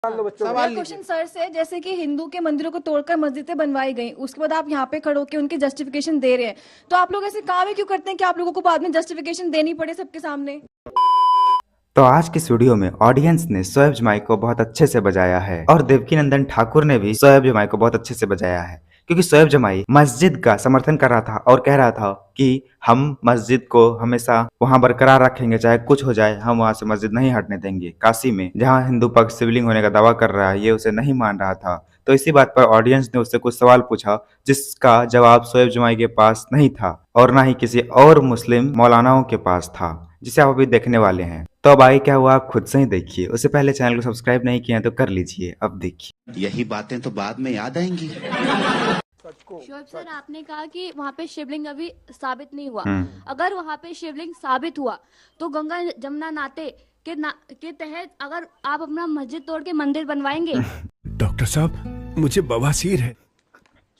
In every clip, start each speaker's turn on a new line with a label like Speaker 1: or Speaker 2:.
Speaker 1: सवाल question sir से, जैसे कि हिंदू के मंदिरों को तोड़कर मस्जिदें बनवाई गई, उसके बाद आप यहाँ पे खड़े होकर उनकी जस्टिफिकेशन दे रहे हैं, तो आप लोग ऐसे काम ही क्यों करते हैं कि आप लोगों को बाद में जस्टिफिकेशन देनी पड़े सबके सामने?
Speaker 2: तो आज की इस वीडियो में ऑडियंस ने शोएब जमाई को बहुत अच्छे से बजाया है और देवकीनंदन ठाकुर ने भी शोएब जमाई को बहुत अच्छे से बजाया है, क्योंकि शोएब जमाई मस्जिद का समर्थन कर रहा था और कह रहा था कि हम मस्जिद को हमेशा वहां बरकरार रखेंगे, चाहे कुछ हो जाए हम वहां से मस्जिद नहीं हटने देंगे। काशी में जहां हिंदू पक्ष शिवलिंग होने का दावा कर रहा है, ये उसे नहीं मान रहा था। तो इसी बात पर ऑडियंस ने उससे कुछ सवाल पूछा जिसका जवाब शोएब जमाई के पास नहीं था और ना ही किसी और मुस्लिम मौलानाओं के पास था, जिसे आप अभी देखने वाले हैं। तो अब आगे क्या हुआ आप खुद से ही देखिए। उससे पहले चैनल को सब्सक्राइब नहीं किया तो कर लीजिए। अब देखिए,
Speaker 3: यही बातें तो बाद में याद आएंगी।
Speaker 4: शोएब सर, आपने कहा कि वहाँ पे शिवलिंग अभी साबित नहीं हुआ। अगर वहाँ पे शिवलिंग साबित हुआ तो गंगा जमुना नाते के तहत अगर आप अपना मस्जिद तोड़ के मंदिर बनवाएंगे?
Speaker 5: डॉक्टर साहब, मुझे बवासीर है।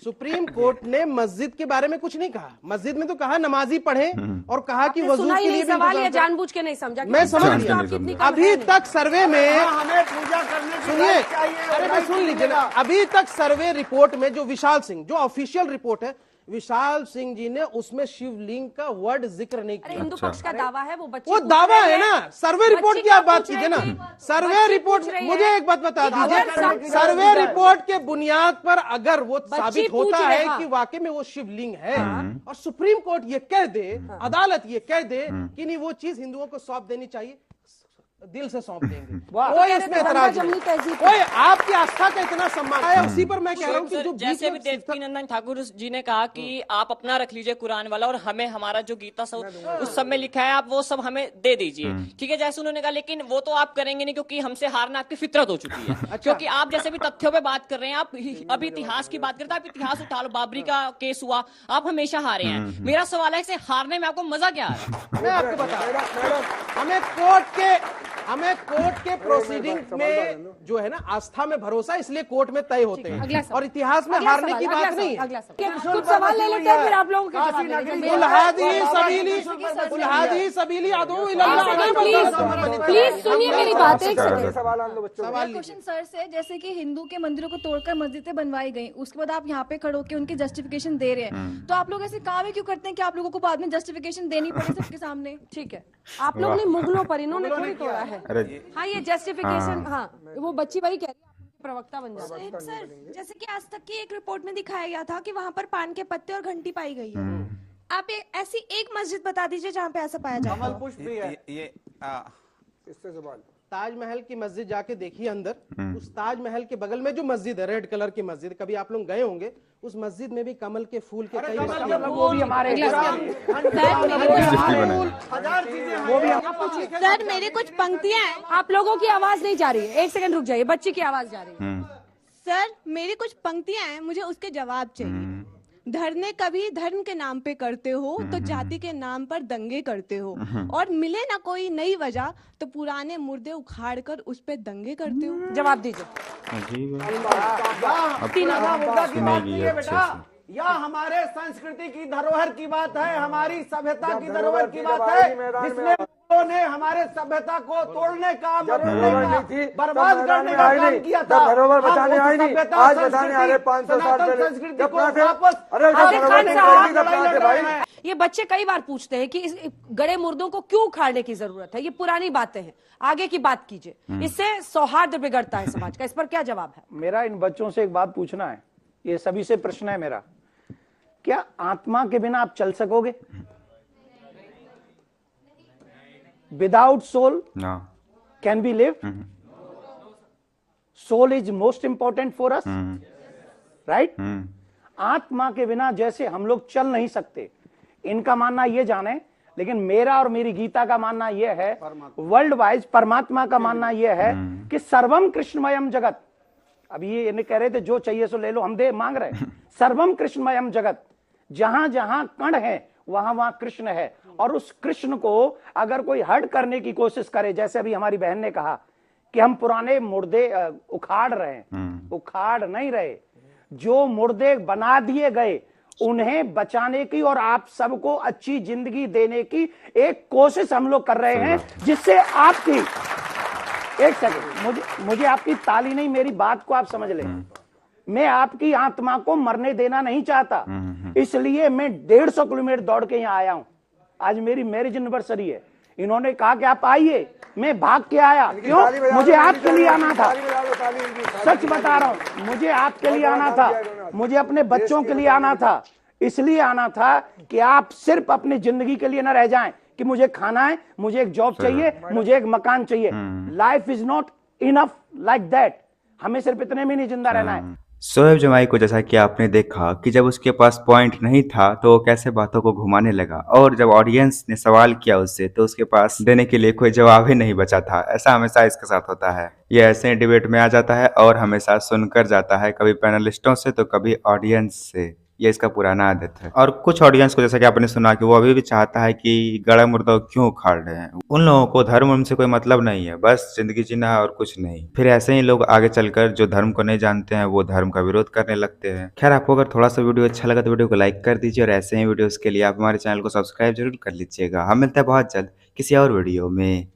Speaker 6: सुप्रीम कोर्ट ने मस्जिद के बारे में कुछ नहीं कहा। मस्जिद में तो कहा नमाजी पढ़े और कहा कि वजू के लिए भी
Speaker 7: सवाल ये जानबूझ के नहीं समझा।
Speaker 6: मैं समझ गया। अभी तक सर्वे में
Speaker 8: हमें पूजा करने
Speaker 6: सुनिए, अरे मैं सुन लीजिए ना। अभी तक सर्वे रिपोर्ट में जो विशाल सिंह, जो ऑफिशियल रिपोर्ट है, विशाल सिंह जी ने उसमें शिवलिंग का वर्ड जिक्र नहीं किया।
Speaker 7: हिंदू पक्ष का दावा है, वो
Speaker 6: दावा है ना। सर्वे रिपोर्ट की आप बात कीजिए ना। सर्वे रिपोर्ट, मुझे एक बात बता दीजिए, सर्वे रिपोर्ट के बुनियाद पर अगर वो साबित होता है कि वाकई में वो शिवलिंग है और सुप्रीम कोर्ट ये कह दे, अदालत ये कह दे कि नहीं वो चीज हिंदुओं को सौंप देनी चाहिए, दिल से सौंप देंगे। कोई इसमें एतराज नहीं, कोई आपकी आस्था का इतना सम्मान है। उसी पर मैं कह रहा हूँ कि जो
Speaker 9: जैसे भी देवकीनंदन ठाकुर जी ने कहा कि आप अपना रख लीजिए कुरान वाला और हमें हमारा जो गीता सब उस सब में लिखा है आप वो सब हमें दे दीजिए, ठीक है, जैसे उन्होंने कहा। लेकिन वो तो आप करेंगे नहीं क्योंकि हमसे हारना आपकी फितरत हो चुकी है। क्योंकि आप जैसे भी तथ्यों पे बात कर रहे हैं, आप अभी इतिहास की बात करते हैं, आप इतिहास उठा लो, बाबरी का केस हुआ, आप हमेशा हारे हैं। मेरा सवाल है कि हारने में आपको मजा क्या है?
Speaker 6: मैं आपको बता रहा हूं, हमें कोर्ट के प्रोसीडिंग में जो है ना आस्था में भरोसा, इसलिए कोर्ट में तय होते हैं और इतिहास में हारने की बात नहीं है।
Speaker 7: कुछ सवाल ले लेते हैं, फिर आप लोगों प्लीज सुनिए मेरी बात। एक
Speaker 1: सवाल क्वेश्चन सर से, जैसे कि हिंदू के मंदिरों को तोड़कर मस्जिदें बनवाई गई, उसके बाद आप यहाँ पे खड़े होकर उनकी जस्टिफिकेशन दे रहे हैं, तो आप लोग ऐसे काम ही क्यों करते हैं कि आप लोगों को बाद में जस्टिफिकेशन देनी पड़े सबके सामने?
Speaker 7: ठीक है, आप लोग ने मुगलों पर, इन्होंने थोड़ी तोड़ा है। हाँ, ये जस्टिफिकेशन, हाँ वो बच्ची वही कह रही है, प्रवक्ता बन जाता है।
Speaker 10: सर, जैसे कि आज तक की एक रिपोर्ट में दिखाया गया था कि वहाँ पर पान के पत्ते और घंटी पाई गई है। आप ऐसी एक मस्जिद बता दीजिए जहाँ पे ऐसा पाया जाए।
Speaker 8: कमल पुष्प भी है।
Speaker 6: इससे सवाल, ताजमहल की मस्जिद जाके देखिए अंदर, उस ताजमहल के बगल में जो मस्जिद है, रेड कलर की मस्जिद, कभी आप लोग गए होंगे, उस मस्जिद में भी कमल के फूल के कई
Speaker 8: वो भी हमारे
Speaker 10: सर, मेरी कुछ पंक्तियां हैं।
Speaker 7: आप लोगों की आवाज नहीं जा रही है, एक सेकंड रुक जाइए, बच्ची की आवाज जा रही है।
Speaker 10: सर, मेरी कुछ पंक्तियां हैं, मुझे उसके जवाब चाहिए। धरने कभी धर्म के नाम पे करते हो तो जाति के नाम पर दंगे करते हो, और मिले ना कोई नई वजह तो पुराने मुर्दे उखाड़ कर उस पे दंगे करते हो।
Speaker 7: जवाब दीजिए।
Speaker 8: यह हमारे संस्कृति की धरोहर की बात है, हमारी सभ्यता की धरोहर की बात है, जिसने ने हमारे सभ्यता को तोड़ने का, बर्बाद करने का काम किया था।
Speaker 11: धरोहर बचाने आई नहीं, आज बताने आ रहे 500 साल पहले
Speaker 8: संस्कृति को वापस।
Speaker 7: ये बच्चे कई बार पूछते हैं कि इस गड़े मुर्दों को क्यों उखाड़ने की जरूरत है, ये पुरानी बातें हैं, आगे की बात कीजिए, इससे सौहार्द बिगड़ता है समाज का। इस पर क्या जवाब है?
Speaker 8: मेरा इन बच्चों से एक बात पूछना है, ये सभी से प्रश्न है मेरा, क्या आत्मा के बिना आप चल सकोगे? Without soul,
Speaker 2: no.
Speaker 8: Can we live? Soul is most important for us, right? आत्मा के बिना जैसे हम लोग चल नहीं सकते, इनका मानना ये जाने, लेकिन मेरा और मेरी गीता का मानना ये है, वर्ल्ड वाइज परमात्मा का मानना ये है कि सर्वम कृष्णमयम जगत। अब ये इन्हें कह रहे थे जो चाहिए सो ले लो, हम दे मांग रहे हैं। सर्वम कृष्णमयम जगत, जहां जहां कण है वहां वहां कृष्ण है, और उस कृष्ण को अगर कोई हट करने की कोशिश करे, जैसे अभी हमारी बहन ने कहा कि हम पुराने मुर्दे उखाड़ रहे हैं, उखाड़ नहीं रहे, जो मुर्दे बना दिए गए उन्हें बचाने की और आप सबको अच्छी जिंदगी देने की एक कोशिश हम लोग कर रहे हैं, जिससे आपकी एक सेकंड, मुझे आपकी ताली नहीं, मेरी बात को आप समझ लें। मैं आपकी आत्मा को मरने देना नहीं चाहता, इसलिए मैं 150 किलोमीटर दौड़ के यहाँ आया हूँ। आज मेरी मैरिज एनिवर्सरी है, इन्होंने कहा कि आप आइए, मैं भाग के आया। क्यों? मुझे आपके लिए आना था, सच बता रहा हूँ, मुझे आपके लिए आना था, मुझे अपने बच्चों के लिए आना था, इसलिए आना था कि आप सिर्फ अपनी जिंदगी के लिए न रह जाएं कि मुझे खाना है, मुझे एक जॉब चाहिए, मुझे एक मकान चाहिए। Life is not enough like that. हमें सिर्फ इतने में नहीं जिंदा रहना है।
Speaker 2: शोएब जमाई को जैसा कि आपने देखा कि जब उसके पास पॉइंट नहीं था तो वो कैसे बातों को घुमाने लगा, और जब ऑडियंस ने सवाल किया उससे तो उसके पास देने के लिए कोई जवाब ही नहीं बचा था। ऐसा हमेशा इसके साथ होता है, ये ऐसे डिबेट में आ जाता है और हमेशा सुनकर जाता है, कभी पैनलिस्टों से तो कभी ऑडियंस से। ये इसका पुराना आदत है। और कुछ ऑडियंस को जैसा कि आपने सुना कि वो अभी भी चाहता है कि गड़ा मुर्दा क्यों उखाड़ रहे हैं। उन लोगों को धर्म से कोई मतलब नहीं है, बस जिंदगी जीना और कुछ नहीं। फिर ऐसे ही लोग आगे चलकर जो धर्म को नहीं जानते हैं वो धर्म का विरोध करने लगते हैं। खैर, आपको अगर थोड़ा सा वीडियो अच्छा लगा तो वीडियो को लाइक कर दीजिए, और ऐसे ही वीडियोस के लिए आप हमारे चैनल को सब्सक्राइब जरूर कर लीजिएगा। हम मिलते हैं बहुत जल्द किसी और वीडियो में।